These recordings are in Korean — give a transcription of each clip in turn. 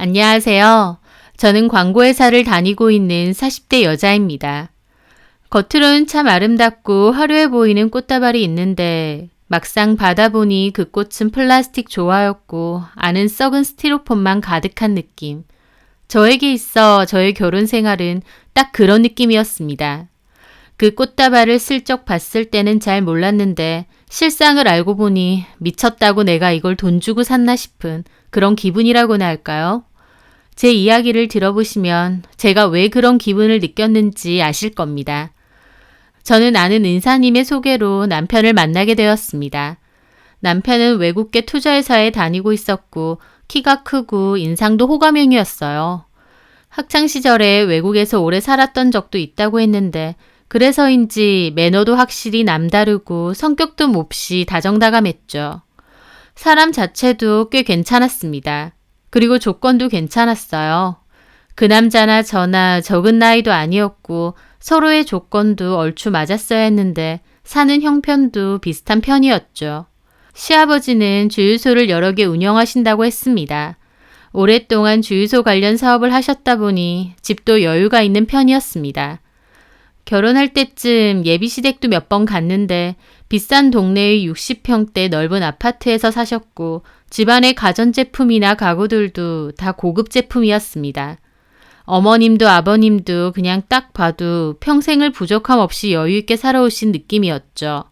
안녕하세요. 저는 광고회사를 다니고 있는 40대 여자입니다. 겉으로는 참 아름답고 화려해 보이는 꽃다발이 있는데 막상 받아보니 그 꽃은 플라스틱 조화였고 안은 썩은 스티로폼만 가득한 느낌. 저에게 있어 저의 결혼 생활은 딱 그런 느낌이었습니다. 그 꽃다발을 슬쩍 봤을 때는 잘 몰랐는데 실상을 알고 보니 미쳤다고 내가 이걸 돈 주고 샀나 싶은 그런 기분이라고나 할까요? 제 이야기를 들어보시면 제가 왜 그런 기분을 느꼈는지 아실 겁니다. 저는 아는 은사님의 소개로 남편을 만나게 되었습니다. 남편은 외국계 투자회사에 다니고 있었고 키가 크고 인상도 호감형이었어요. 학창시절에 외국에서 오래 살았던 적도 있다고 했는데 그래서인지 매너도 확실히 남다르고 성격도 몹시 다정다감했죠. 사람 자체도 꽤 괜찮았습니다. 그리고 조건도 괜찮았어요. 그 남자나 저나 적은 나이도 아니었고 서로의 조건도 얼추 맞았어야 했는데 사는 형편도 비슷한 편이었죠. 시아버지는 주유소를 여러 개 운영하신다고 했습니다. 오랫동안 주유소 관련 사업을 하셨다 보니 집도 여유가 있는 편이었습니다. 결혼할 때쯤 예비시댁도 몇 번 갔는데 비싼 동네의 60평대 넓은 아파트에서 사셨고 집안의 가전제품이나 가구들도 다 고급 제품이었습니다. 어머님도 아버님도 그냥 딱 봐도 평생을 부족함 없이 여유있게 살아오신 느낌이었죠.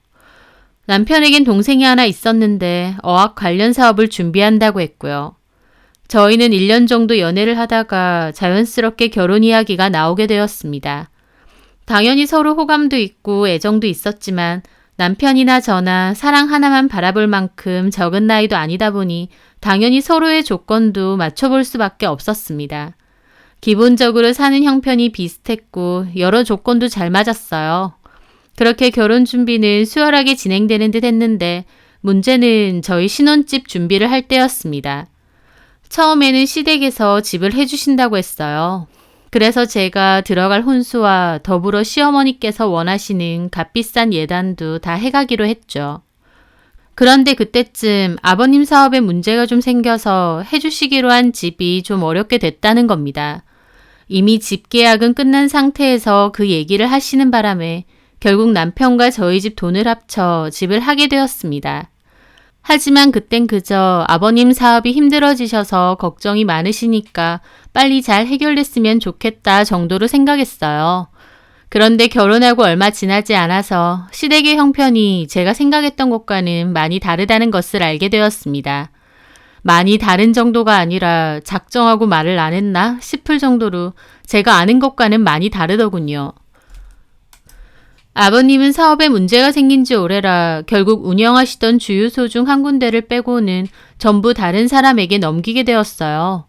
남편에겐 동생이 하나 있었는데 어학 관련 사업을 준비한다고 했고요. 저희는 1년 정도 연애를 하다가 자연스럽게 결혼 이야기가 나오게 되었습니다. 당연히 서로 호감도 있고 애정도 있었지만 남편이나 저나 사랑 하나만 바라볼 만큼 적은 나이도 아니다 보니 당연히 서로의 조건도 맞춰볼 수밖에 없었습니다. 기본적으로 사는 형편이 비슷했고 여러 조건도 잘 맞았어요. 그렇게 결혼 준비는 수월하게 진행되는 듯 했는데 문제는 저희 신혼집 준비를 할 때였습니다. 처음에는 시댁에서 집을 해주신다고 했어요. 그래서 제가 들어갈 혼수와 더불어 시어머니께서 원하시는 값비싼 예단도 다 해가기로 했죠. 그런데 그때쯤 아버님 사업에 문제가 좀 생겨서 해주시기로 한 집이 좀 어렵게 됐다는 겁니다. 이미 집 계약은 끝난 상태에서 그 얘기를 하시는 바람에 결국 남편과 저희 집 돈을 합쳐 집을 하게 되었습니다. 하지만 그땐 그저 아버님 사업이 힘들어지셔서 걱정이 많으시니까 빨리 잘 해결됐으면 좋겠다 정도로 생각했어요. 그런데 결혼하고 얼마 지나지 않아서 시댁의 형편이 제가 생각했던 것과는 많이 다르다는 것을 알게 되었습니다. 많이 다른 정도가 아니라 작정하고 말을 안 했나 싶을 정도로 제가 아는 것과는 많이 다르더군요. 아버님은 사업에 문제가 생긴 지 오래라 결국 운영하시던 주유소 중 한 군데를 빼고는 전부 다른 사람에게 넘기게 되었어요.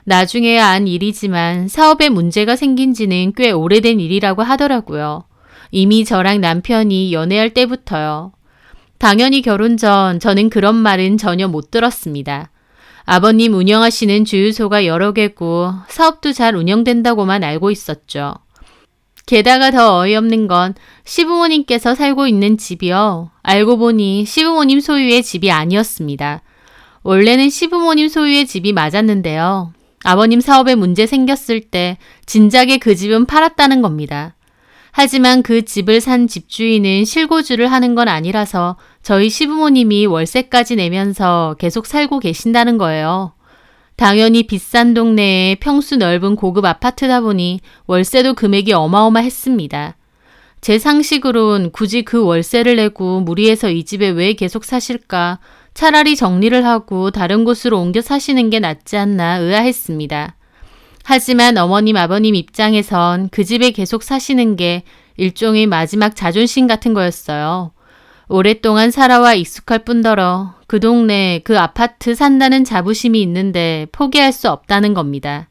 나중에야 안 일이지만 사업에 문제가 생긴 지는 꽤 오래된 일이라고 하더라고요. 이미 저랑 남편이 연애할 때부터요. 당연히 결혼 전 저는 그런 말은 전혀 못 들었습니다. 아버님 운영하시는 주유소가 여러 개고 사업도 잘 운영된다고만 알고 있었죠. 게다가 더 어이없는 건 시부모님께서 살고 있는 집이요. 알고 보니 시부모님 소유의 집이 아니었습니다. 원래는 시부모님 소유의 집이 맞았는데요. 아버님 사업에 문제 생겼을 때 진작에 그 집은 팔았다는 겁니다. 하지만 그 집을 산 집주인은 실고주를 하는 건 아니라서 저희 시부모님이 월세까지 내면서 계속 살고 계신다는 거예요. 당연히 비싼 동네에 평수 넓은 고급 아파트다 보니 월세도 금액이 어마어마했습니다. 제 상식으론 굳이 그 월세를 내고 무리해서 이 집에 왜 계속 사실까? 차라리 정리를 하고 다른 곳으로 옮겨 사시는 게 낫지 않나 의아했습니다. 하지만 어머님 아버님 입장에선 그 집에 계속 사시는 게 일종의 마지막 자존심 같은 거였어요. 오랫동안 살아와 익숙할 뿐더러 그 동네 그 아파트 산다는 자부심이 있는데 포기할 수 없다는 겁니다.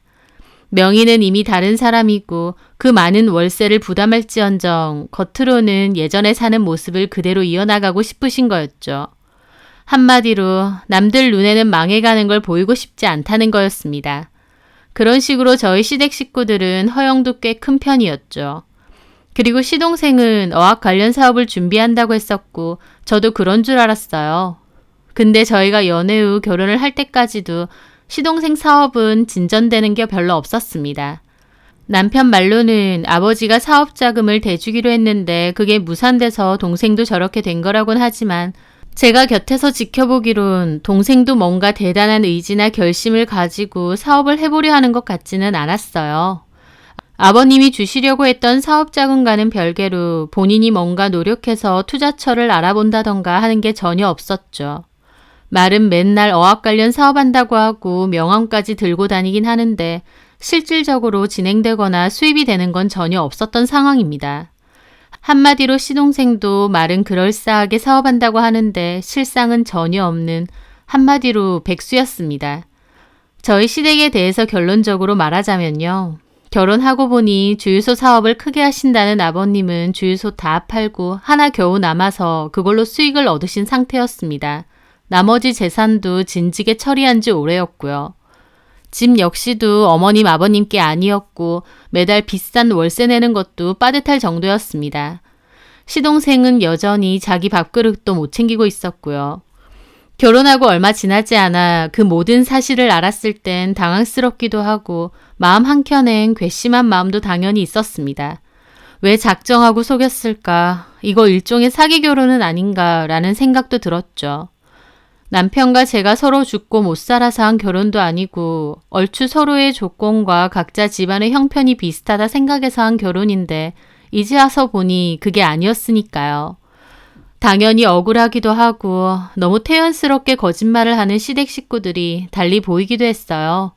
명의는 이미 다른 사람이고 그 많은 월세를 부담할지언정 겉으로는 예전에 사는 모습을 그대로 이어나가고 싶으신 거였죠. 한마디로 남들 눈에는 망해가는 걸 보이고 싶지 않다는 거였습니다. 그런 식으로 저희 시댁 식구들은 허영도 꽤 큰 편이었죠. 그리고 시동생은 어학 관련 사업을 준비한다고 했었고 저도 그런 줄 알았어요. 근데 저희가 연애 후 결혼을 할 때까지도 시동생 사업은 진전되는 게 별로 없었습니다. 남편 말로는 아버지가 사업 자금을 대주기로 했는데 그게 무산돼서 동생도 저렇게 된 거라곤 하지만 제가 곁에서 지켜보기론 동생도 뭔가 대단한 의지나 결심을 가지고 사업을 해보려 하는 것 같지는 않았어요. 아버님이 주시려고 했던 사업 자금과는 별개로 본인이 뭔가 노력해서 투자처를 알아본다던가 하는 게 전혀 없었죠. 말은 맨날 어학 관련 사업한다고 하고 명함까지 들고 다니긴 하는데 실질적으로 진행되거나 수입이 되는 건 전혀 없었던 상황입니다. 한마디로 시동생도 말은 그럴싸하게 사업한다고 하는데 실상은 전혀 없는 한마디로 백수였습니다. 저희 시댁에 대해서 결론적으로 말하자면요. 결혼하고 보니 주유소 사업을 크게 하신다는 아버님은 주유소 다 팔고 하나 겨우 남아서 그걸로 수익을 얻으신 상태였습니다. 나머지 재산도 진즉에 처리한 지 오래였고요. 집 역시도 어머님 아버님께 아니었고 매달 비싼 월세 내는 것도 빠듯할 정도였습니다. 시동생은 여전히 자기 밥그릇도 못 챙기고 있었고요. 결혼하고 얼마 지나지 않아 그 모든 사실을 알았을 땐 당황스럽기도 하고 마음 한켠엔 괘씸한 마음도 당연히 있었습니다. 왜 작정하고 속였을까? 이거 일종의 사기 결혼은 아닌가라는 생각도 들었죠. 남편과 제가 서로 죽고 못 살아서 한 결혼도 아니고 얼추 서로의 조건과 각자 집안의 형편이 비슷하다 생각해서 한 결혼인데 이제 와서 보니 그게 아니었으니까요. 당연히 억울하기도 하고 너무 태연스럽게 거짓말을 하는 시댁 식구들이 달리 보이기도 했어요.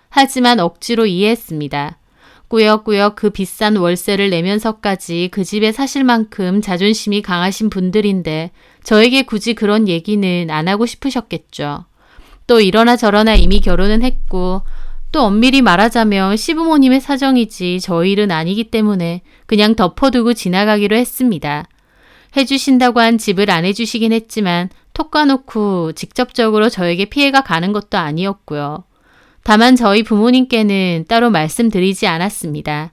하지만 억지로 이해했습니다. 꾸역꾸역 그 비싼 월세를 내면서까지 그 집에 사실 만큼 자존심이 강하신 분들인데 저에게 굳이 그런 얘기는 안 하고 싶으셨겠죠. 또 이러나 저러나 이미 결혼은 했고 또 엄밀히 말하자면 시부모님의 사정이지 저희 일은 아니기 때문에 그냥 덮어두고 지나가기로 했습니다. 해주신다고 한 집을 안 해주시긴 했지만 톡 까놓고 직접적으로 저에게 피해가 가는 것도 아니었고요. 다만 저희 부모님께는 따로 말씀드리지 않았습니다.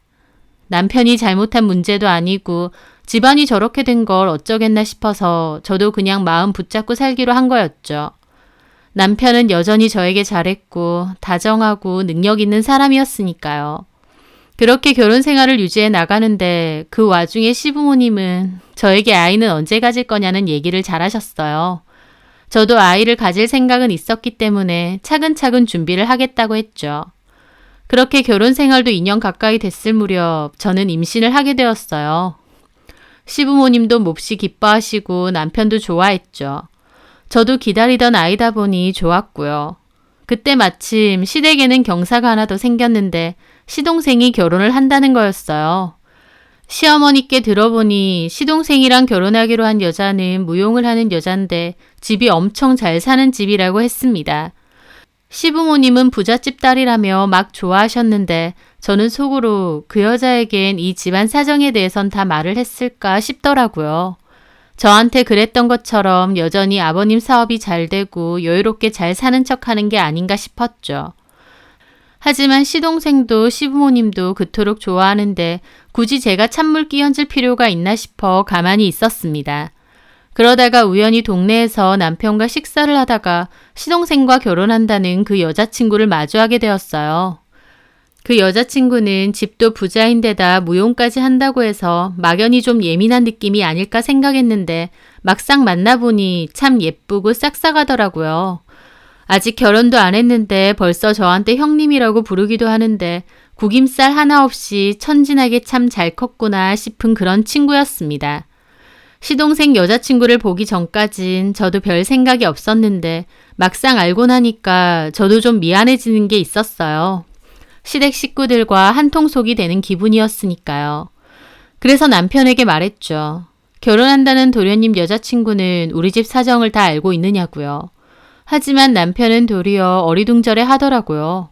남편이 잘못한 문제도 아니고 집안이 저렇게 된 걸 어쩌겠나 싶어서 저도 그냥 마음 붙잡고 살기로 한 거였죠. 남편은 여전히 저에게 잘했고 다정하고 능력 있는 사람이었으니까요. 그렇게 결혼 생활을 유지해 나가는데 그 와중에 시부모님은 저에게 아이는 언제 가질 거냐는 얘기를 잘하셨어요. 저도 아이를 가질 생각은 있었기 때문에 차근차근 준비를 하겠다고 했죠. 그렇게 결혼 생활도 2년 가까이 됐을 무렵 저는 임신을 하게 되었어요. 시부모님도 몹시 기뻐하시고 남편도 좋아했죠. 저도 기다리던 아이다 보니 좋았고요. 그때 마침 시댁에는 경사가 하나 더 생겼는데 시동생이 결혼을 한다는 거였어요. 시어머니께 들어보니 시동생이랑 결혼하기로 한 여자는 무용을 하는 여잔데 집이 엄청 잘 사는 집이라고 했습니다. 시부모님은 부잣집 딸이라며 막 좋아하셨는데 저는 속으로 그 여자에겐 이 집안 사정에 대해선 다 말을 했을까 싶더라고요. 저한테 그랬던 것처럼 여전히 아버님 사업이 잘 되고 여유롭게 잘 사는 척하는 게 아닌가 싶었죠. 하지만 시동생도 시부모님도 그토록 좋아하는데 굳이 제가 찬물 끼얹을 필요가 있나 싶어 가만히 있었습니다. 그러다가 우연히 동네에서 남편과 식사를 하다가 시동생과 결혼한다는 그 여자친구를 마주하게 되었어요. 그 여자친구는 집도 부자인데다 무용까지 한다고 해서 막연히 좀 예민한 느낌이 아닐까 생각했는데 막상 만나보니 참 예쁘고 싹싹하더라고요. 아직 결혼도 안 했는데 벌써 저한테 형님이라고 부르기도 하는데 구김살 하나 없이 천진하게 참 잘 컸구나 싶은 그런 친구였습니다. 시동생 여자친구를 보기 전까진 저도 별 생각이 없었는데 막상 알고 나니까 저도 좀 미안해지는 게 있었어요. 시댁 식구들과 한통속이 되는 기분이었으니까요. 그래서 남편에게 말했죠. 결혼한다는 도련님 여자친구는 우리 집 사정을 다 알고 있느냐고요. 하지만 남편은 도리어 어리둥절해 하더라고요.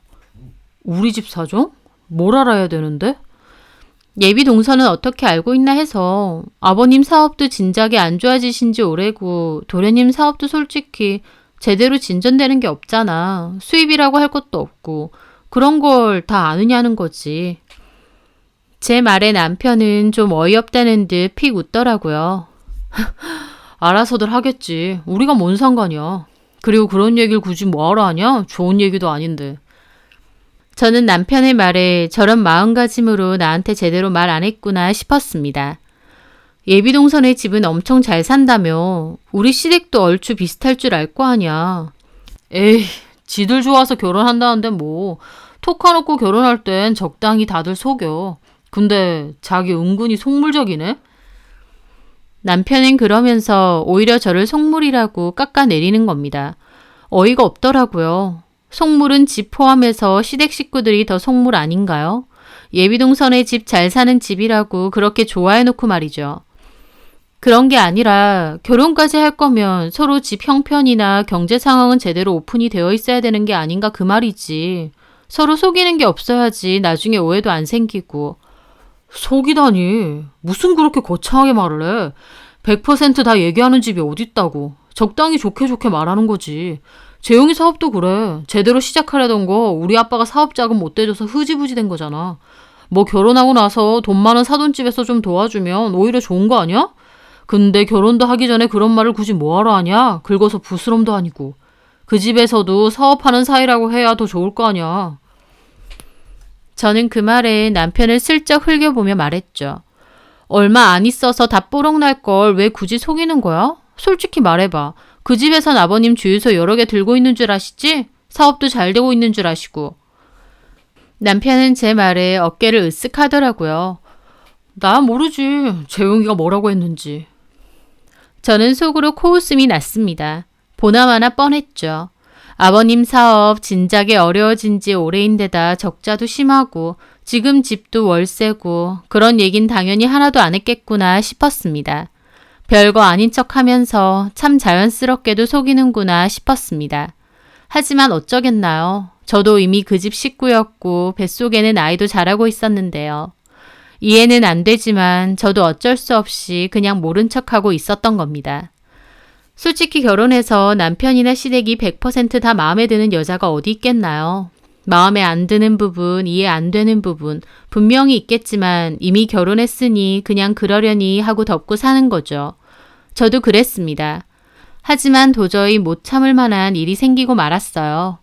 우리 집 사정? 뭘 알아야 되는데? 예비 동서는 어떻게 알고 있나 해서 아버님 사업도 진작에 안 좋아지신 지 오래고 도련님 사업도 솔직히 제대로 진전되는 게 없잖아. 수입이라고 할 것도 없고 그런 걸 다 아느냐는 거지. 제 말에 남편은 좀 어이없다는 듯 픽 웃더라고요. 알아서들 하겠지. 우리가 뭔 상관이야. 그리고 그런 얘기를 굳이 뭐하러 하냐? 좋은 얘기도 아닌데. 저는 남편의 말에 저런 마음가짐으로 나한테 제대로 말 안 했구나 싶었습니다. 예비동선의 집은 엄청 잘 산다며. 우리 시댁도 얼추 비슷할 줄 알 거 아냐. 에이, 지들 좋아서 결혼한다는데 뭐. 톡 까놓고 결혼할 땐 적당히 다들 속여. 근데 자기 은근히 속물적이네? 남편은 그러면서 오히려 저를 속물이라고 깎아내리는 겁니다. 어이가 없더라고요. 속물은 집 포함해서 시댁 식구들이 더 속물 아닌가요? 예비동선의 집 잘 사는 집이라고 그렇게 좋아해놓고 말이죠. 그런 게 아니라 결혼까지 할 거면 서로 집 형편이나 경제 상황은 제대로 오픈이 되어 있어야 되는 게 아닌가 그 말이지. 서로 속이는 게 없어야지 나중에 오해도 안 생기고. 속이다니. 무슨 그렇게 거창하게 말을 해. 100%다 얘기하는 집이 어딨다고. 적당히 좋게 좋게 말하는 거지. 재용이 사업도 그래. 제대로 시작하려던 거 우리 아빠가 사업 자금 못 대줘서 흐지부지 된 거잖아. 뭐 결혼하고 나서 돈 많은 사돈집에서 좀 도와주면 오히려 좋은 거 아니야? 근데 결혼도 하기 전에 그런 말을 굳이 뭐하러 하냐? 긁어서 부스럼도 아니고. 그 집에서도 사업하는 사이라고 해야 더 좋을 거 아니야. 저는 그 말에 남편을 슬쩍 흘겨보며 말했죠. 얼마 안 있어서 다 뽀록날 걸 왜 굳이 속이는 거야? 솔직히 말해봐. 그 집에선 아버님 주유소 여러 개 들고 있는 줄 아시지? 사업도 잘 되고 있는 줄 아시고. 남편은 제 말에 어깨를 으쓱 하더라고요. 나 모르지. 재용이가 뭐라고 했는지. 저는 속으로 코웃음이 났습니다. 보나마나 뻔했죠. 아버님 사업 진작에 어려워진 지 오래인데다 적자도 심하고 지금 집도 월세고 그런 얘긴 당연히 하나도 안 했겠구나 싶었습니다. 별거 아닌 척하면서 참 자연스럽게도 속이는구나 싶었습니다. 하지만 어쩌겠나요. 저도 이미 그 집 식구였고 뱃속에는 아이도 자라고 있었는데요. 이해는 안 되지만 저도 어쩔 수 없이 그냥 모른 척하고 있었던 겁니다. 솔직히 결혼해서 남편이나 시댁이 100% 다 마음에 드는 여자가 어디 있겠나요? 마음에 안 드는 부분, 이해 안 되는 부분 분명히 있겠지만 이미 결혼했으니 그냥 그러려니 하고 덮고 사는 거죠. 저도 그랬습니다. 하지만 도저히 못 참을 만한 일이 생기고 말았어요.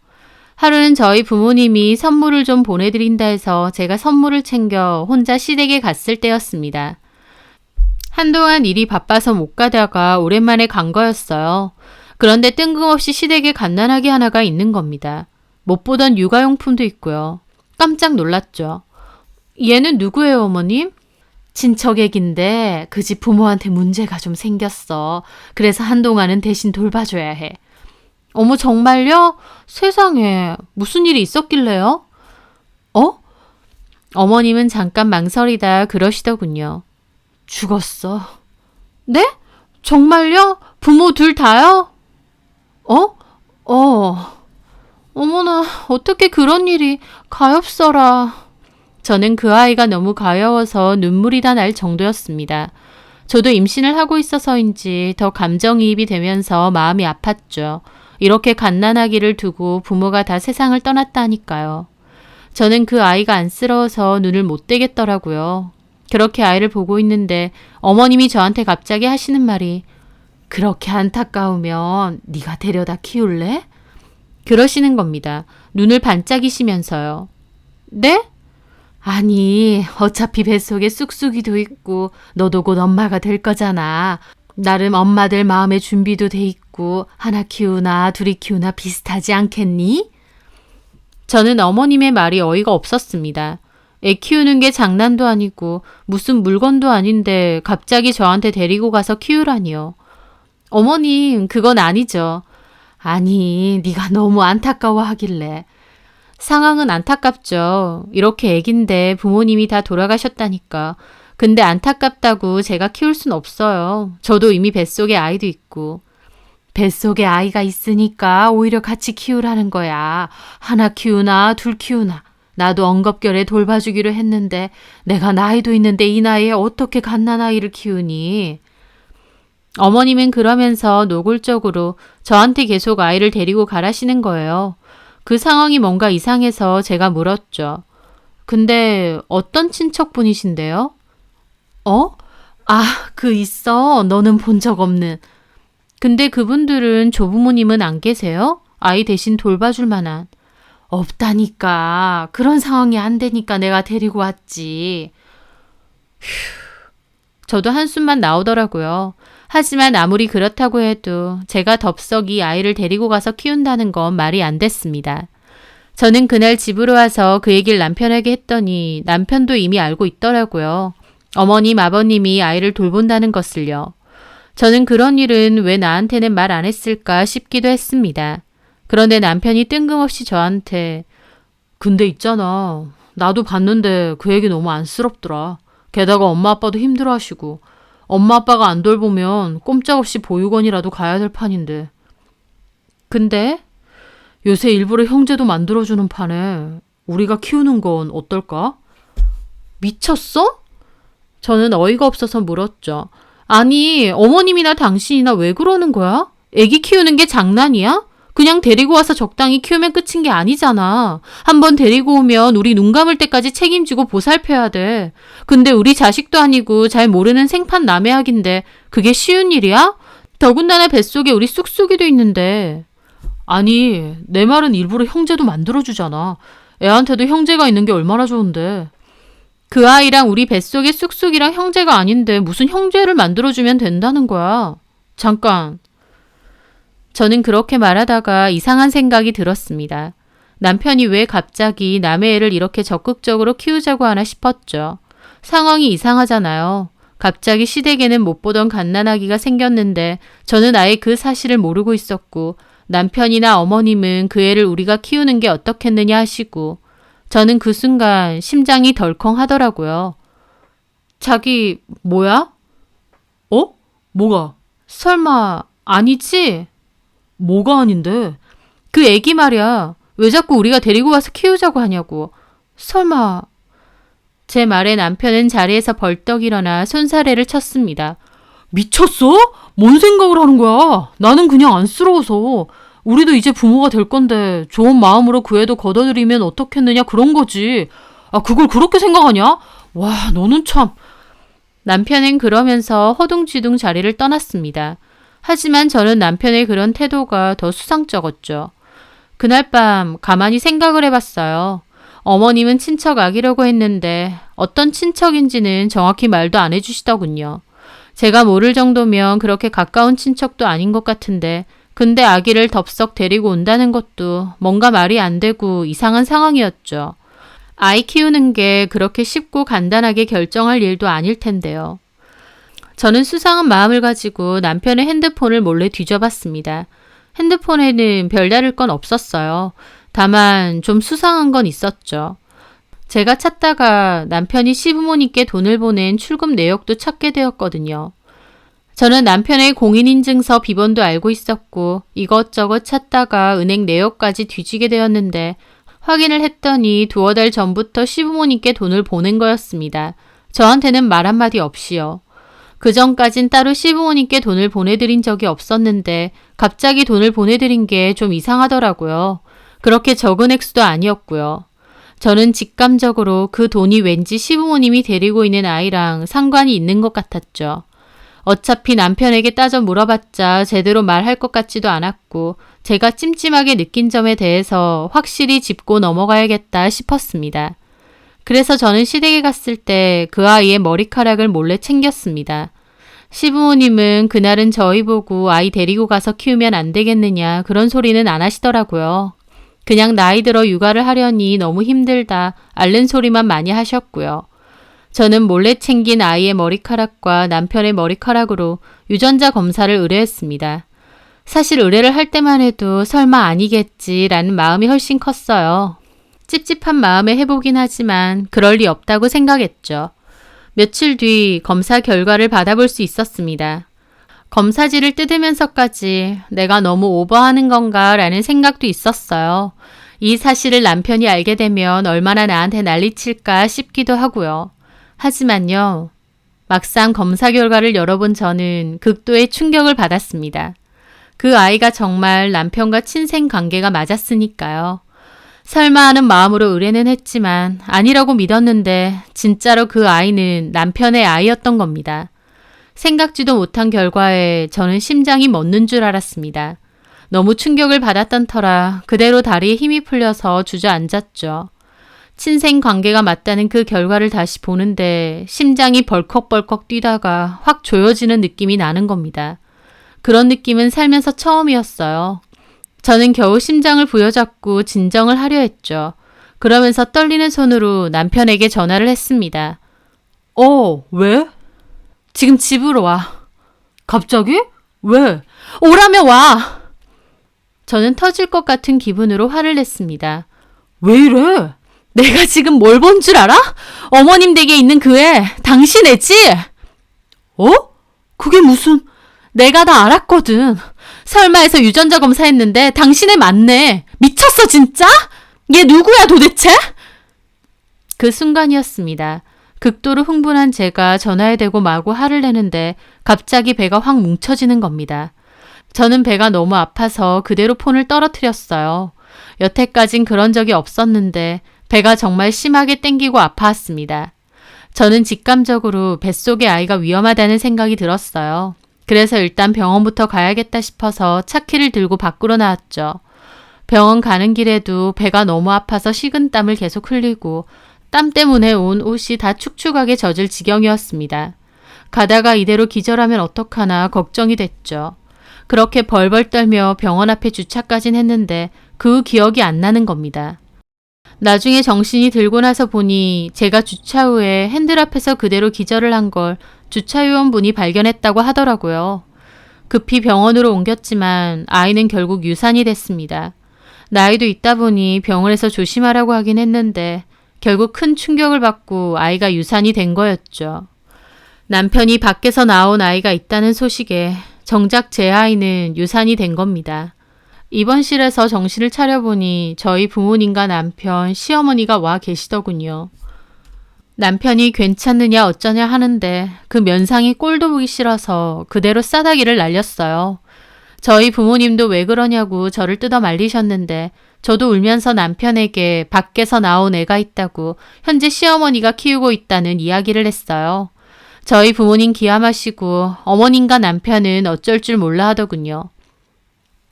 하루는 저희 부모님이 선물을 좀 보내드린다 해서 제가 선물을 챙겨 혼자 시댁에 갔을 때였습니다. 한동안 일이 바빠서 못 가다가 오랜만에 간 거였어요. 그런데 뜬금없이 시댁에 갓난아기 하나가 있는 겁니다. 못 보던 육아용품도 있고요. 깜짝 놀랐죠. 얘는 누구예요, 어머님? 친척 애긴데 그 집 부모한테 문제가 좀 생겼어. 그래서 한동안은 대신 돌봐줘야 해. 어머, 정말요? 세상에, 무슨 일이 있었길래요? 어머님은 잠깐 망설이다 그러시더군요. 죽었어. 네? 정말요? 부모 둘 다요? 어머나, 어떻게 그런 일이 가엾어라. 저는 그 아이가 너무 가여워서 눈물이 다 날 정도였습니다. 저도 임신을 하고 있어서인지 더 감정이입이 되면서 마음이 아팠죠. 이렇게 갓난아기를 두고 부모가 다 세상을 떠났다니까요. 저는 그 아이가 안쓰러워서 눈을 못 떼겠더라고요. 그렇게 아이를 보고 있는데 어머님이 저한테 갑자기 하시는 말이 그렇게 안타까우면 네가 데려다 키울래? 그러시는 겁니다. 눈을 반짝이시면서요. 네? 아니, 어차피 뱃속에 쑥쑥이도 있고 너도 곧 엄마가 될 거잖아. 나름 엄마들 마음의 준비도 돼 있고 하나 키우나 둘이 키우나 비슷하지 않겠니? 저는 어머님의 말이 어이가 없었습니다. 애 키우는 게 장난도 아니고 무슨 물건도 아닌데 갑자기 저한테 데리고 가서 키우라니요. 어머님, 그건 아니죠. 아니, 네가 너무 안타까워하길래. 상황은 안타깝죠. 이렇게 애긴데 부모님이 다 돌아가셨다니까. 근데 안타깝다고 제가 키울 순 없어요. 저도 이미 뱃속에 아이도 있고. 뱃속에 아이가 있으니까 오히려 같이 키우라는 거야. 하나 키우나 둘 키우나. 나도 엉겁결에 돌봐주기로 했는데 내가 나이도 있는데 이 나이에 어떻게 갓난아이를 키우니? 어머님은 그러면서 노골적으로 저한테 계속 아이를 데리고 가라시는 거예요. 그 상황이 뭔가 이상해서 제가 물었죠. 근데 어떤 친척분이신데요? 그 있어. 너는 본 적 없는. 근데 그분들은 조부모님은 안 계세요? 아이 대신 돌봐줄 만한. 없다니까. 그런 상황이 안 되니까 내가 데리고 왔지. 저도 한숨만 나오더라고요. 하지만 아무리 그렇다고 해도 제가 덥석 이 아이를 데리고 가서 키운다는 건 말이 안 됐습니다. 저는 그날 집으로 와서 그 얘기를 남편에게 했더니 남편도 이미 알고 있더라고요. 어머님, 아버님이 아이를 돌본다는 것을요. 저는 그런 일은 왜 나한테는 말 안 했을까 싶기도 했습니다. 그런데 남편이 뜬금없이 저한테 근데 있잖아. 나도 봤는데 그 얘기 너무 안쓰럽더라. 게다가 엄마 아빠도 힘들어하시고 엄마 아빠가 안 돌보면 꼼짝없이 보육원이라도 가야 될 판인데. 근데 요새 일부러 형제도 만들어주는 판에 우리가 키우는 건 어떨까? 미쳤어? 저는 어이가 없어서 물었죠. 아니, 어머님이나 당신이나 왜 그러는 거야? 애기 키우는 게 장난이야? 그냥 데리고 와서 적당히 키우면 끝인 게 아니잖아. 한번 데리고 오면 우리 눈 감을 때까지 책임지고 보살펴야 돼. 근데 우리 자식도 아니고 잘 모르는 생판 남의 아기인데 그게 쉬운 일이야? 더군다나 뱃속에 우리 쑥쑥이도 있는데. 아니, 내 말은 일부러 형제도 만들어주잖아. 애한테도 형제가 있는 게 얼마나 좋은데. 그 아이랑 우리 뱃속의 쑥쑥이랑 형제가 아닌데 무슨 형제를 만들어주면 된다는 거야. 잠깐. 저는 그렇게 말하다가 이상한 생각이 들었습니다. 남편이 왜 갑자기 남의 애를 이렇게 적극적으로 키우자고 하나 싶었죠. 상황이 이상하잖아요. 갑자기 시댁에는 못 보던 갓난아기가 생겼는데 저는 아예 그 사실을 모르고 있었고 남편이나 어머님은 그 애를 우리가 키우는 게 어떻겠느냐 하시고 저는 그 순간 심장이 덜컹 하더라고요. 자기 뭐야? 어? 뭐가? 설마 아니지? 뭐가 아닌데? 그 애기 말이야. 왜 자꾸 우리가 데리고 와서 키우자고 하냐고. 설마. 제 말에 남편은 자리에서 벌떡 일어나 손사래를 쳤습니다. 미쳤어? 뭔 생각을 하는 거야? 나는 그냥 안쓰러워서. 우리도 이제 부모가 될 건데 좋은 마음으로 그 애도 걷어들이면 어떻겠느냐 그런 거지. 아, 그걸 그렇게 생각하냐? 와, 너는 참. 남편은 그러면서 허둥지둥 자리를 떠났습니다. 하지만 저는 남편의 그런 태도가 더 수상쩍었죠. 그날 밤 가만히 생각을 해봤어요. 어머님은 친척 아기라고 했는데 어떤 친척인지는 정확히 말도 안 해주시더군요. 제가 모를 정도면 그렇게 가까운 친척도 아닌 것 같은데 근데 아기를 덥석 데리고 온다는 것도 뭔가 말이 안 되고 이상한 상황이었죠. 아이 키우는 게 그렇게 쉽고 간단하게 결정할 일도 아닐 텐데요. 저는 수상한 마음을 가지고 남편의 핸드폰을 몰래 뒤져봤습니다. 핸드폰에는 별다를 건 없었어요. 다만 좀 수상한 건 있었죠. 제가 찾다가 남편이 시부모님께 돈을 보낸 출금 내역도 찾게 되었거든요. 저는 남편의 공인인증서 비번도 알고 있었고 이것저것 찾다가 은행 내역까지 뒤지게 되었는데 확인을 했더니 두어 달 전부터 시부모님께 돈을 보낸 거였습니다. 저한테는 말 한마디 없이요. 그 전까진 따로 시부모님께 돈을 보내드린 적이 없었는데 갑자기 돈을 보내드린 게 좀 이상하더라고요. 그렇게 적은 액수도 아니었고요. 저는 직감적으로 그 돈이 왠지 시부모님이 데리고 있는 아이랑 상관이 있는 것 같았죠. 어차피 남편에게 따져 물어봤자 제대로 말할 것 같지도 않았고 제가 찜찜하게 느낀 점에 대해서 확실히 짚고 넘어가야겠다 싶었습니다. 그래서 저는 시댁에 갔을 때 그 아이의 머리카락을 몰래 챙겼습니다. 시부모님은 그날은 저희 보고 아이 데리고 가서 키우면 안 되겠느냐 그런 소리는 안 하시더라고요. 그냥 나이 들어 육아를 하려니 너무 힘들다 앓는 소리만 많이 하셨고요. 저는 몰래 챙긴 아이의 머리카락과 남편의 머리카락으로 유전자 검사를 의뢰했습니다. 사실 의뢰를 할 때만 해도 설마 아니겠지라는 마음이 훨씬 컸어요. 찝찝한 마음에 해보긴 하지만 그럴 리 없다고 생각했죠. 며칠 뒤 검사 결과를 받아볼 수 있었습니다. 검사지를 뜯으면서까지 내가 너무 오버하는 건가 라는 생각도 있었어요. 이 사실을 남편이 알게 되면 얼마나 나한테 난리칠까 싶기도 하고요. 하지만요. 막상 검사 결과를 열어본 저는 극도의 충격을 받았습니다. 그 아이가 정말 남편과 친생 관계가 맞았으니까요. 설마 하는 마음으로 의뢰는 했지만 아니라고 믿었는데 진짜로 그 아이는 남편의 아이였던 겁니다. 생각지도 못한 결과에 저는 심장이 멎는 줄 알았습니다. 너무 충격을 받았던 터라 그대로 다리에 힘이 풀려서 주저앉았죠. 친생 관계가 맞다는 그 결과를 다시 보는데 심장이 벌컥벌컥 뛰다가 확 조여지는 느낌이 나는 겁니다. 그런 느낌은 살면서 처음이었어요. 저는 겨우 심장을 부여잡고 진정을 하려 했죠. 그러면서 떨리는 손으로 남편에게 전화를 했습니다. 왜? 지금 집으로 와. 갑자기? 왜? 오라면 와! 저는 터질 것 같은 기분으로 화를 냈습니다. 왜 이래? 내가 지금 뭘 본 줄 알아? 어머님 댁에 있는 그 애, 당신 애지? 그게 무슨... 내가 다 알았거든. 설마해서 유전자 검사했는데 당신애 맞네. 미쳤어 진짜? 얘 누구야 도대체? 그 순간이었습니다. 극도로 흥분한 제가 전화에 대고 마구 화를 내는데 갑자기 배가 확 뭉쳐지는 겁니다. 저는 배가 너무 아파서 그대로 폰을 떨어뜨렸어요. 여태까진 그런 적이 없었는데 배가 정말 심하게 땡기고 아파왔습니다. 저는 직감적으로 뱃속의 아이가 위험하다는 생각이 들었어요. 그래서 일단 병원부터 가야겠다 싶어서 차키를 들고 밖으로 나왔죠. 병원 가는 길에도 배가 너무 아파서 식은땀을 계속 흘리고 땀 때문에 온 옷이 다 축축하게 젖을 지경이었습니다. 가다가 이대로 기절하면 어떡하나 걱정이 됐죠. 그렇게 벌벌 떨며 병원 앞에 주차까진 했는데 그 기억이 안 나는 겁니다. 나중에 정신이 들고 나서 보니 제가 주차 후에 핸들 앞에서 그대로 기절을 한 걸 주차요원분이 발견했다고 하더라고요. 급히 병원으로 옮겼지만 아이는 결국 유산이 됐습니다. 나이도 있다 보니 병원에서 조심하라고 하긴 했는데 결국 큰 충격을 받고 아이가 유산이 된 거였죠. 남편이 밖에서 나온 아이가 있다는 소식에 정작 제 아이는 유산이 된 겁니다. 입원실에서 정신을 차려보니 저희 부모님과 남편, 시어머니가 와 계시더군요. 남편이 괜찮느냐 어쩌냐 하는데 그 면상이 꼴도 보기 싫어서 그대로 싸다기를 날렸어요. 저희 부모님도 왜 그러냐고 저를 뜯어 말리셨는데 저도 울면서 남편에게 밖에서 나온 애가 있다고 현재 시어머니가 키우고 있다는 이야기를 했어요. 저희 부모님 기함하시고 어머님과 남편은 어쩔 줄 몰라 하더군요.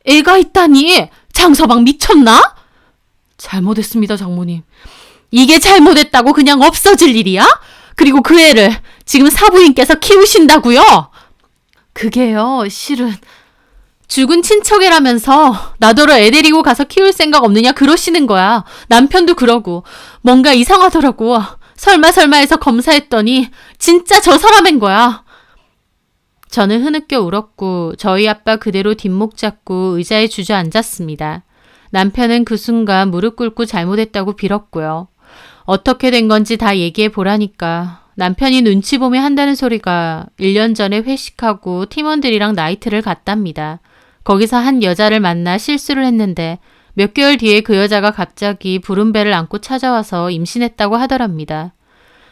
애가 있다니! 장서방 미쳤나? 잘못했습니다, 장모님. 이게 잘못했다고 그냥 없어질 일이야? 그리고 그 애를 지금 사부인께서 키우신다고요? 그게요, 실은 죽은 친척이라면서 나더러 애 데리고 가서 키울 생각 없느냐 그러시는 거야. 남편도 그러고 뭔가 이상하더라고. 설마 해서 검사했더니 진짜 저 사람인 거야. 저는 흐느껴 울었고 저희 아빠 그대로 뒷목 잡고 의자에 주저앉았습니다. 남편은 그 순간 무릎 꿇고 잘못했다고 빌었고요. 어떻게 된 건지 다 얘기해 보라니까 남편이 눈치 보며 한다는 소리가 1년 전에 회식하고 팀원들이랑 나이트를 갔답니다. 거기서 한 여자를 만나 실수를 했는데 몇 개월 뒤에 그 여자가 갑자기 부른 배를 안고 찾아와서 임신했다고 하더랍니다.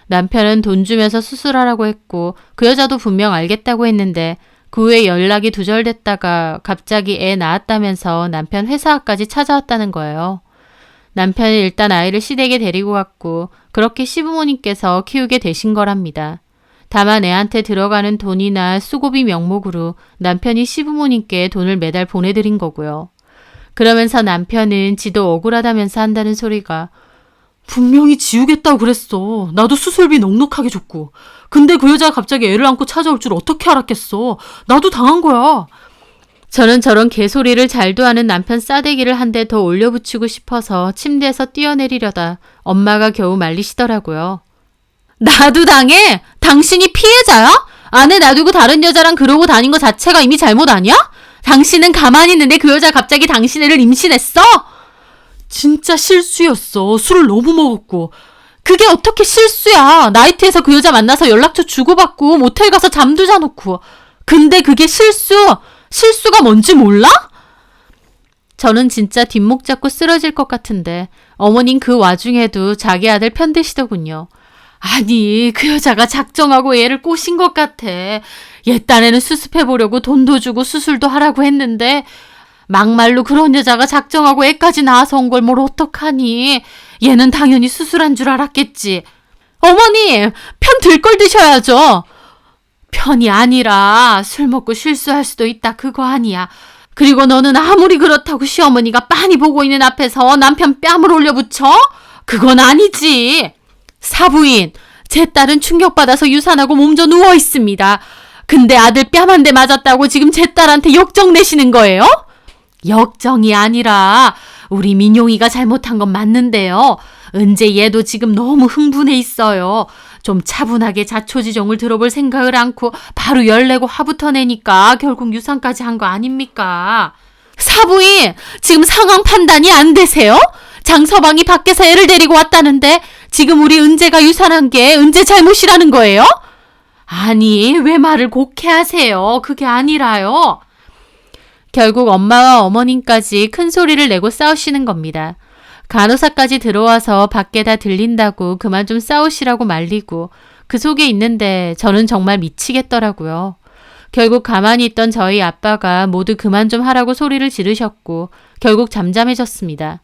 남편은 돈 주면서 수술하라고 했고 그 여자도 분명 알겠다고 했는데 그 후에 연락이 두절됐다가 갑자기 애 낳았다면서 남편 회사 앞까지 찾아왔다는 거예요. 남편은 일단 아이를 시댁에 데리고 갔고 그렇게 시부모님께서 키우게 되신 거랍니다. 다만 애한테 들어가는 돈이나 수고비 명목으로 남편이 시부모님께 돈을 매달 보내드린 거고요. 그러면서 남편은 지도 억울하다면서 한다는 소리가 분명히 지우겠다고 그랬어. 나도 수술비 넉넉하게 줬고. 근데 그 여자가 갑자기 애를 안고 찾아올 줄 어떻게 알았겠어. 나도 당한 거야. 저는 저런 개소리를 잘도 하는 남편 싸대기를 한 대 더 올려붙이고 싶어서 침대에서 뛰어내리려다 엄마가 겨우 말리시더라고요. 나도 당해? 당신이 피해자야? 아내 놔두고 다른 여자랑 그러고 다닌 거 자체가 이미 잘못 아니야? 당신은 가만히 있는데 그 여자 갑자기 당신 애를 임신했어? 진짜 실수였어. 술을 너무 먹었고. 그게 어떻게 실수야. 나이트에서 그 여자 만나서 연락처 주고받고 모텔 가서 잠도 자놓고. 근데 그게 실수가 뭔지 몰라? 저는 진짜 뒷목 잡고 쓰러질 것 같은데 어머님 그 와중에도 자기 아들 편드시더군요. 아니 그 여자가 작정하고 얘를 꼬신 것 같아. 얘 딴에는 수습해보려고 돈도 주고 수술도 하라고 했는데 막말로 그런 여자가 작정하고 애까지 낳아서 온 걸 뭘 어떡하니. 얘는 당연히 수술한 줄 알았겠지. 어머니 편 들 걸 드셔야죠. 편이 아니라 술 먹고 실수할 수도 있다 그거 아니야. 그리고 너는 아무리 그렇다고 시어머니가 빤히 보고 있는 앞에서 남편 뺨을 올려붙여? 그건 아니지. 사부인, 제 딸은 충격받아서 유산하고 몸져 누워 있습니다. 근데 아들 뺨 한 대 맞았다고 지금 제 딸한테 역정 내시는 거예요? 역정이 아니라 우리 민용이가 잘못한 건 맞는데요. 은재 얘도 지금 너무 흥분해 있어요. 좀 차분하게 자초지종을 들어볼 생각을 않고 바로 열내고 화부터 내니까 결국 유산까지 한 거 아닙니까? 사부인, 지금 상황 판단이 안 되세요? 장서방이 밖에서 애를 데리고 왔다는데 지금 우리 은재가 유산한 게 은재 잘못이라는 거예요? 아니, 왜 말을 곱게 하세요? 그게 아니라요. 결국 엄마와 어머님까지 큰 소리를 내고 싸우시는 겁니다. 간호사까지 들어와서 밖에 다 들린다고 그만 좀 싸우시라고 말리고 그 속에 있는데 저는 정말 미치겠더라고요. 결국 가만히 있던 저희 아빠가 모두 그만 좀 하라고 소리를 지르셨고 결국 잠잠해졌습니다.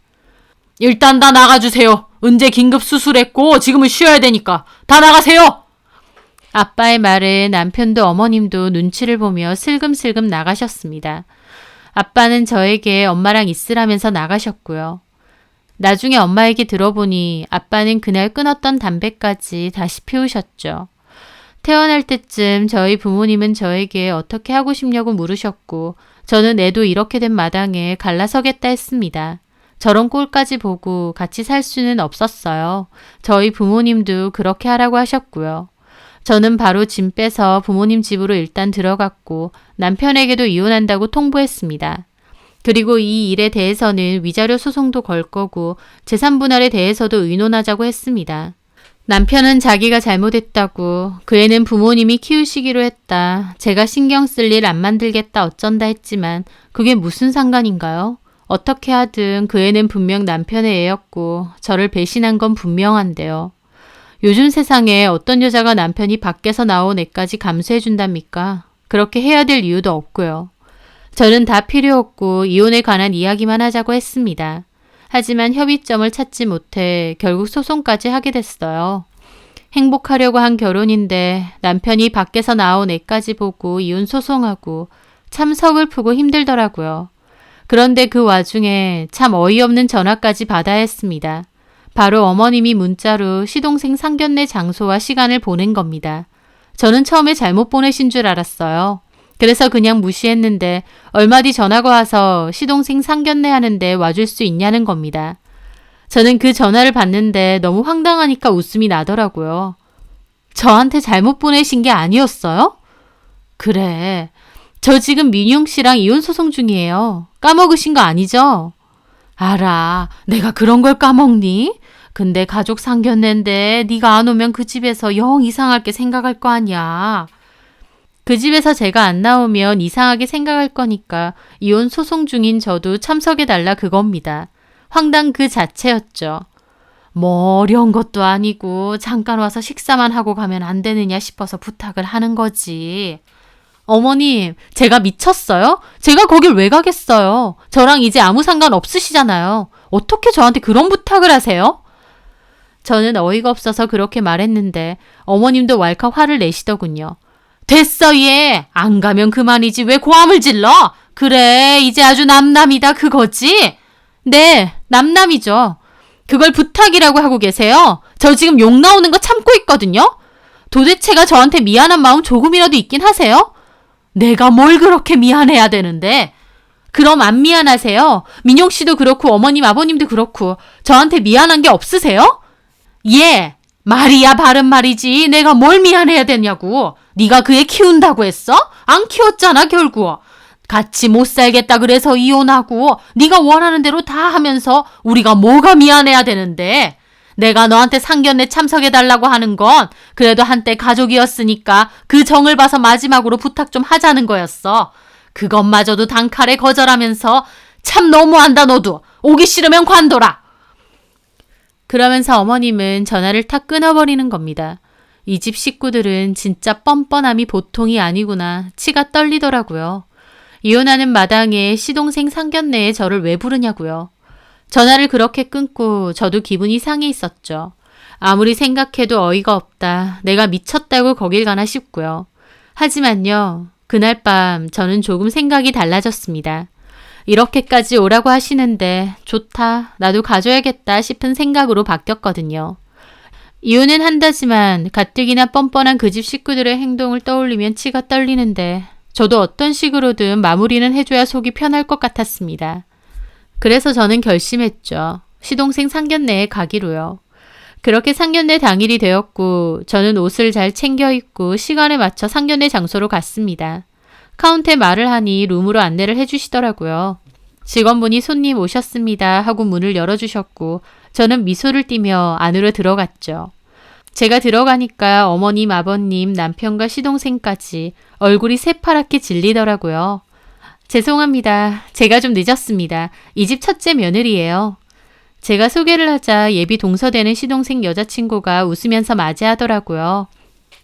일단 다 나가주세요. 은재 긴급 수술했고 지금은 쉬어야 되니까 다 나가세요. 아빠의 말에 남편도 어머님도 눈치를 보며 슬금슬금 나가셨습니다. 아빠는 저에게 엄마랑 있으라면서 나가셨고요. 나중에 엄마 얘기 들어보니 아빠는 그날 끊었던 담배까지 다시 피우셨죠. 태어날 때쯤 저희 부모님은 저에게 어떻게 하고 싶냐고 물으셨고 저는 애도 이렇게 된 마당에 갈라서겠다 했습니다. 저런 꼴까지 보고 같이 살 수는 없었어요. 저희 부모님도 그렇게 하라고 하셨고요. 저는 바로 짐 빼서 부모님 집으로 일단 들어갔고 남편에게도 이혼한다고 통보했습니다. 그리고 이 일에 대해서는 위자료 소송도 걸 거고 재산 분할에 대해서도 의논하자고 했습니다. 남편은 자기가 잘못했다고 그 애는 부모님이 키우시기로 했다. 제가 신경 쓸 일 안 만들겠다 어쩐다 했지만 그게 무슨 상관인가요? 어떻게 하든 그 애는 분명 남편의 애였고 저를 배신한 건 분명한데요. 요즘 세상에 어떤 여자가 남편이 밖에서 나온 애까지 감수해준답니까? 그렇게 해야 될 이유도 없고요. 저는 다 필요 없고 이혼에 관한 이야기만 하자고 했습니다. 하지만 협의점을 찾지 못해 결국 소송까지 하게 됐어요. 행복하려고 한 결혼인데 남편이 밖에서 나온 애까지 보고 이혼 소송하고 참 서글프고 힘들더라고요. 그런데 그 와중에 참 어이없는 전화까지 받아야 했습니다. 바로 어머님이 문자로 시동생 상견례 장소와 시간을 보낸 겁니다. 저는 처음에 잘못 보내신 줄 알았어요. 그래서 그냥 무시했는데 얼마 뒤 전화가 와서 시동생 상견례 하는데 와줄 수 있냐는 겁니다. 저는 그 전화를 받는데 너무 황당하니까 웃음이 나더라고요. 저한테 잘못 보내신 게 아니었어요? 그래. 저 지금 민용 씨랑 이혼 소송 중이에요. 까먹으신 거 아니죠? 알아. 내가 그런 걸 까먹니? 근데 가족 상견례인데 네가 안 오면 그 집에서 영 이상하게 생각할 거 아니야. 그 집에서 제가 안 나오면 이상하게 생각할 거니까 이혼 소송 중인 저도 참석해달라 그겁니다. 황당 그 자체였죠. 뭐 어려운 것도 아니고 잠깐 와서 식사만 하고 가면 안 되느냐 싶어서 부탁을 하는 거지. 어머님, 제가 미쳤어요? 제가 거길 왜 가겠어요? 저랑 이제 아무 상관 없으시잖아요. 어떻게 저한테 그런 부탁을 하세요? 저는 어이가 없어서 그렇게 말했는데 어머님도 왈칵 화를 내시더군요. 됐어 얘! 안 가면 그만이지 왜 고함을 질러? 그래 이제 아주 남남이다 그거지? 네, 남남이죠. 그걸 부탁이라고 하고 계세요? 저 지금 욕 나오는 거 참고 있거든요? 도대체가 저한테 미안한 마음 조금이라도 있긴 하세요? 내가 뭘 그렇게 미안해야 되는데? 그럼 안 미안하세요? 민용 씨도 그렇고 어머님 아버님도 그렇고 저한테 미안한 게 없으세요? 예, 말이야 바른 말이지. 내가 뭘 미안해야 되냐고. 네가 그 애 키운다고 했어? 안 키웠잖아 결국. 같이 못 살겠다 그래서 이혼하고 네가 원하는 대로 다 하면서 우리가 뭐가 미안해야 되는데. 내가 너한테 상견례 참석해달라고 하는 건 그래도 한때 가족이었으니까 그 정을 봐서 마지막으로 부탁 좀 하자는 거였어. 그것마저도 단칼에 거절하면서 참 너무한다 너도. 오기 싫으면 관둬라. 그러면서 어머님은 전화를 탁 끊어버리는 겁니다. 이 집 식구들은 진짜 뻔뻔함이 보통이 아니구나. 치가 떨리더라고요. 이혼하는 마당에 시동생 상견례에 저를 왜 부르냐고요. 전화를 그렇게 끊고 저도 기분이 상해 있었죠. 아무리 생각해도 어이가 없다. 내가 미쳤다고 거길 가나 싶고요. 하지만요, 그날 밤 저는 조금 생각이 달라졌습니다. 이렇게까지 오라고 하시는데 좋다, 나도 가져야겠다 싶은 생각으로 바뀌었거든요. 이유는 한다지만 가뜩이나 뻔뻔한 그 집 식구들의 행동을 떠올리면 치가 떨리는데 저도 어떤 식으로든 마무리는 해줘야 속이 편할 것 같았습니다. 그래서 저는 결심했죠. 시동생 상견례에 가기로요. 그렇게 상견례 당일이 되었고 저는 옷을 잘 챙겨 입고 시간에 맞춰 상견례 장소로 갔습니다. 카운터에 말을 하니 룸으로 안내를 해주시더라고요. 직원분이 손님 오셨습니다 하고 문을 열어주셨고 저는 미소를 띠며 안으로 들어갔죠. 제가 들어가니까 어머님, 아버님, 남편과 시동생까지 얼굴이 새파랗게 질리더라고요. 죄송합니다. 제가 좀 늦었습니다. 이 집 첫째 며느리예요. 제가 소개를 하자 예비 동서되는 시동생 여자친구가 웃으면서 맞이하더라고요.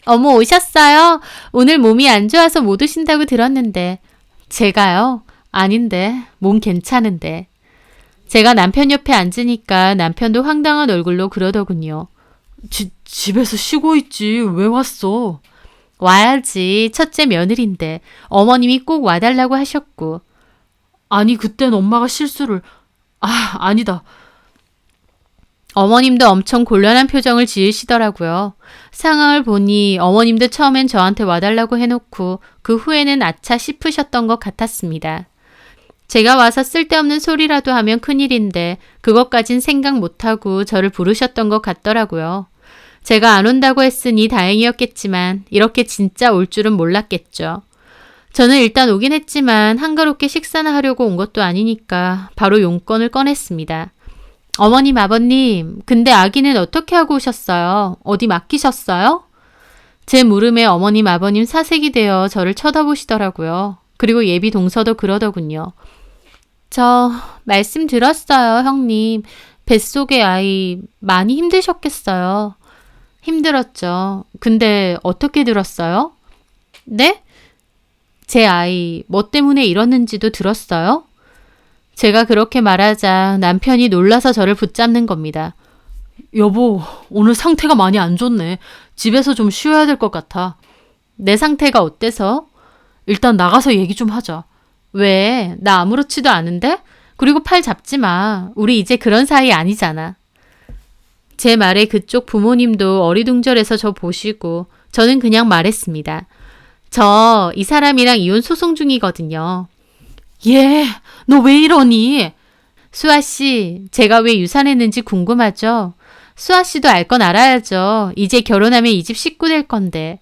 어머, 오셨어요? 오늘 몸이 안 좋아서 못 오신다고 들었는데. 제가요? 아닌데, 몸 괜찮은데. 제가 남편 옆에 앉으니까 남편도 황당한 얼굴로 그러더군요. 집에서 쉬고 있지. 왜 왔어? 와야지. 첫째 며느리인데. 어머님이 꼭 와달라고 하셨고. 아니, 그땐 엄마가 실수를. 아니다. 어머님도 엄청 곤란한 표정을 지으시더라고요. 상황을 보니 어머님도 처음엔 저한테 와달라고 해놓고 그 후에는 아차 싶으셨던 것 같았습니다. 제가 와서 쓸데없는 소리라도 하면 큰일인데 그것까진 생각 못하고 저를 부르셨던 것 같더라고요. 제가 안 온다고 했으니 다행이었겠지만 이렇게 진짜 올 줄은 몰랐겠죠. 저는 일단 오긴 했지만 한가롭게 식사나 하려고 온 것도 아니니까 바로 용건을 꺼냈습니다. 어머님, 아버님, 근데 아기는 어떻게 하고 오셨어요? 어디 맡기셨어요? 제 물음에 어머님, 아버님 사색이 되어 저를 쳐다보시더라고요. 그리고 예비 동서도 그러더군요. 저 말씀 들었어요, 형님. 뱃속의 아이 많이 힘드셨겠어요. 힘들었죠. 근데 어떻게 들었어요? 네? 제 아이 뭐 때문에 이러는지도 들었어요? 제가 그렇게 말하자 남편이 놀라서 저를 붙잡는 겁니다. 여보, 오늘 상태가 많이 안 좋네. 집에서 좀 쉬어야 될 것 같아. 내 상태가 어때서? 일단 나가서 얘기 좀 하자. 왜? 나 아무렇지도 않은데? 그리고 팔 잡지 마. 우리 이제 그런 사이 아니잖아. 제 말에 그쪽 부모님도 어리둥절해서 저 보시고 저는 그냥 말했습니다. 저 이 사람이랑 이혼 소송 중이거든요. 예, 너 왜 이러니? 수아 씨, 제가 왜 유산했는지 궁금하죠? 수아 씨도 알 건 알아야죠. 이제 결혼하면 이 집 식구 될 건데.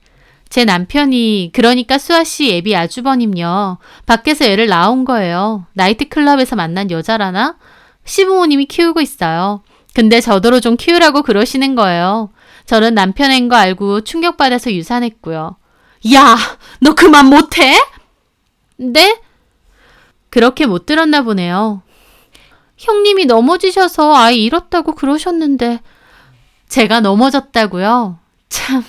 제 남편이, 그러니까 수아 씨 예비 아주버님요. 밖에서 애를 낳은 거예요. 나이트클럽에서 만난 여자라나? 시부모님이 키우고 있어요. 근데 저더러 좀 키우라고 그러시는 거예요. 저는 남편인 거 알고 충격받아서 유산했고요. 야, 너 그만 못해? 네? 그렇게 못 들었나 보네요. 형님이 넘어지셔서 아이 잃었다고 그러셨는데 제가 넘어졌다고요? 참,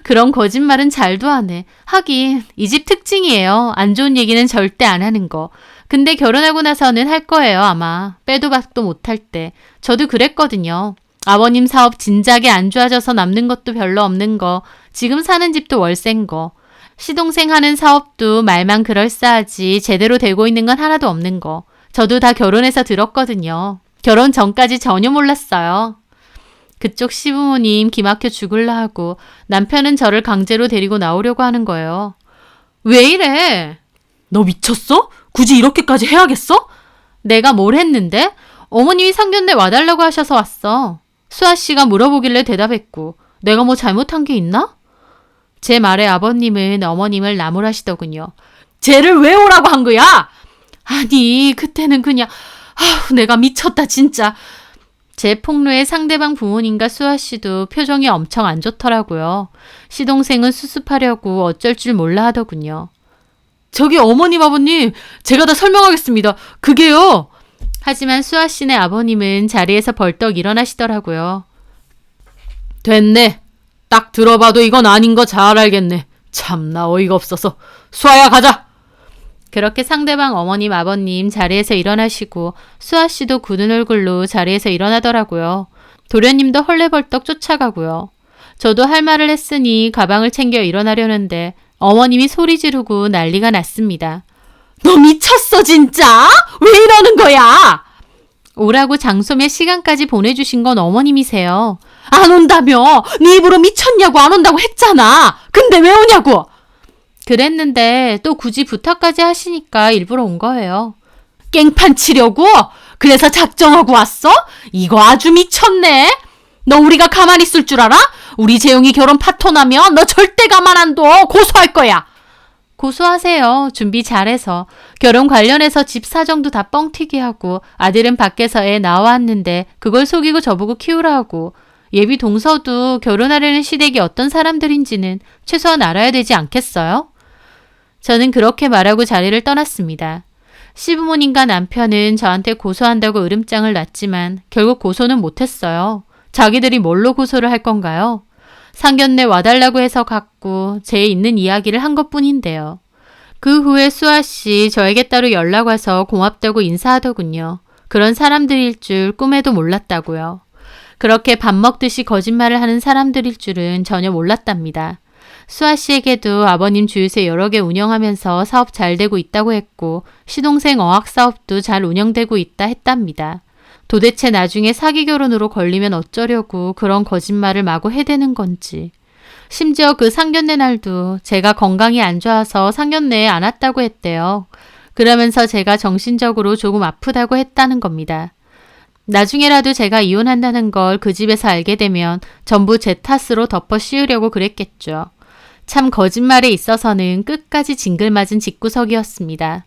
그런 거짓말은 잘도 하네. 하긴 이 집 특징이에요. 안 좋은 얘기는 절대 안 하는 거. 근데 결혼하고 나서는 할 거예요, 아마. 빼도 박도 못할 때. 저도 그랬거든요. 아버님 사업 진작에 안 좋아져서 남는 것도 별로 없는 거. 지금 사는 집도 월세인 거. 시동생 하는 사업도 말만 그럴싸하지 제대로 되고 있는 건 하나도 없는 거. 저도 다 결혼해서 들었거든요. 결혼 전까지 전혀 몰랐어요. 그쪽 시부모님 기막혀 죽을라 하고 남편은 저를 강제로 데리고 나오려고 하는 거예요. 왜 이래? 너 미쳤어? 굳이 이렇게까지 해야겠어? 내가 뭘 했는데? 어머님이 상견례 와달라고 하셔서 왔어. 수아 씨가 물어보길래 대답했고 내가 뭐 잘못한 게 있나? 제 말에 아버님은 어머님을 나무라시더군요. 쟤를 왜 오라고 한 거야? 아니, 그때는 그냥 내가 미쳤다 진짜. 제 폭로에 상대방 부모님과 수아 씨도 표정이 엄청 안 좋더라고요. 시동생은 수습하려고 어쩔 줄 몰라 하더군요. 저기 어머님, 아버님, 제가 다 설명하겠습니다. 그게요. 하지만 수아 씨네 아버님은 자리에서 벌떡 일어나시더라고요. 됐네. 딱 들어봐도 이건 아닌 거 잘 알겠네. 참나 어이가 없어서. 수아야, 가자. 그렇게 상대방 어머님, 아버님 자리에서 일어나시고 수아 씨도 굳은 얼굴로 자리에서 일어나더라고요. 도련님도 헐레벌떡 쫓아가고요. 저도 할 말을 했으니 가방을 챙겨 일어나려는데 어머님이 소리 지르고 난리가 났습니다. 너 미쳤어 진짜? 왜 이러는 거야? 오라고 장소며 시간까지 보내주신 건 어머님이세요. 안 온다며? 네 입으로 미쳤냐고 안 온다고 했잖아. 근데 왜 오냐고. 그랬는데 또 굳이 부탁까지 하시니까 일부러 온 거예요. 깽판 치려고? 그래서 작정하고 왔어? 이거 아주 미쳤네. 너 우리가 가만히 있을 줄 알아? 우리 재용이 결혼 파토나면 너 절대 가만 안 둬. 고소할 거야. 고소하세요. 준비 잘해서. 결혼 관련해서 집 사정도 다 뻥튀기 하고 아들은 밖에서 애 낳아왔는데 그걸 속이고 저보고 키우라고. 예비 동서도 결혼하려는 시댁이 어떤 사람들인지는 최소한 알아야 되지 않겠어요? 저는 그렇게 말하고 자리를 떠났습니다. 시부모님과 남편은 저한테 고소한다고 으름장을 놨지만 결국 고소는 못했어요. 자기들이 뭘로 고소를 할 건가요? 상견례 와달라고 해서 갔고 제 있는 이야기를 한 것뿐인데요. 그 후에 수아씨 저에게 따로 연락 와서 고맙다고 인사하더군요. 그런 사람들일 줄 꿈에도 몰랐다고요. 그렇게 밥 먹듯이 거짓말을 하는 사람들일 줄은 전혀 몰랐답니다. 수아씨에게도 아버님 주유소 여러 개 운영하면서 사업 잘 되고 있다고 했고 시동생 어학 사업도 잘 운영되고 있다 했답니다. 도대체 나중에 사기 결혼으로 걸리면 어쩌려고 그런 거짓말을 마구 해대는 건지. 심지어 그 상견례 날도 제가 건강이 안 좋아서 상견례에 안 왔다고 했대요. 그러면서 제가 정신적으로 조금 아프다고 했다는 겁니다. 나중에라도 제가 이혼한다는 걸 그 집에서 알게 되면 전부 제 탓으로 덮어 씌우려고 그랬겠죠. 참 거짓말에 있어서는 끝까지 징글맞은 집구석이었습니다.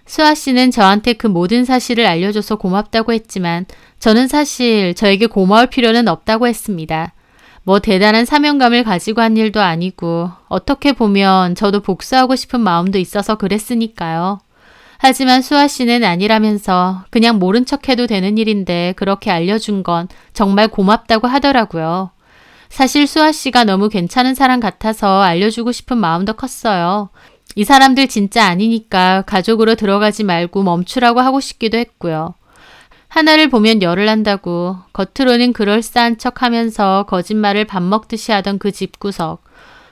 수아 씨는 저한테 그 모든 사실을 알려줘서 고맙다고 했지만 저는 사실 저에게 고마울 필요는 없다고 했습니다. 뭐 대단한 사명감을 가지고 한 일도 아니고 어떻게 보면 저도 복수하고 싶은 마음도 있어서 그랬으니까요. 하지만 수아 씨는 아니라면서 그냥 모른 척해도 되는 일인데 그렇게 알려준 건 정말 고맙다고 하더라고요. 사실 수아 씨가 너무 괜찮은 사람 같아서 알려주고 싶은 마음도 컸어요. 이 사람들 진짜 아니니까 가족으로 들어가지 말고 멈추라고 하고 싶기도 했고요. 하나를 보면 열을 난다고 겉으로는 그럴싸한 척하면서 거짓말을 밥 먹듯이 하던 그 집구석.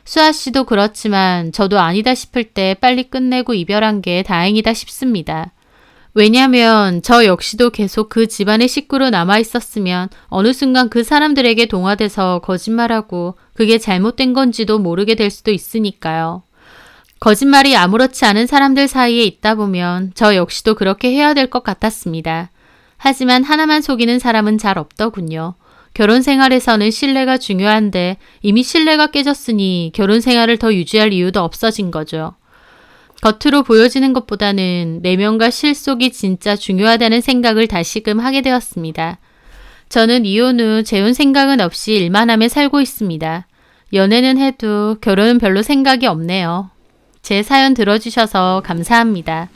수아 씨도 그렇지만 저도 아니다 싶을 때 빨리 끝내고 이별한 게 다행이다 싶습니다. 왜냐면 저 역시도 계속 그 집안의 식구로 남아있었으면 어느 순간 그 사람들에게 동화돼서 거짓말하고 그게 잘못된 건지도 모르게 될 수도 있으니까요. 거짓말이 아무렇지 않은 사람들 사이에 있다 보면 저 역시도 그렇게 해야 될 것 같았습니다. 하지만 하나만 속이는 사람은 잘 없더군요. 결혼 생활에서는 신뢰가 중요한데 이미 신뢰가 깨졌으니 결혼 생활을 더 유지할 이유도 없어진 거죠. 겉으로 보여지는 것보다는 내면과 실속이 진짜 중요하다는 생각을 다시금 하게 되었습니다. 저는 이혼 후 재혼 생각은 없이 일만 하며 살고 있습니다. 연애는 해도 결혼은 별로 생각이 없네요. 제 사연 들어주셔서 감사합니다.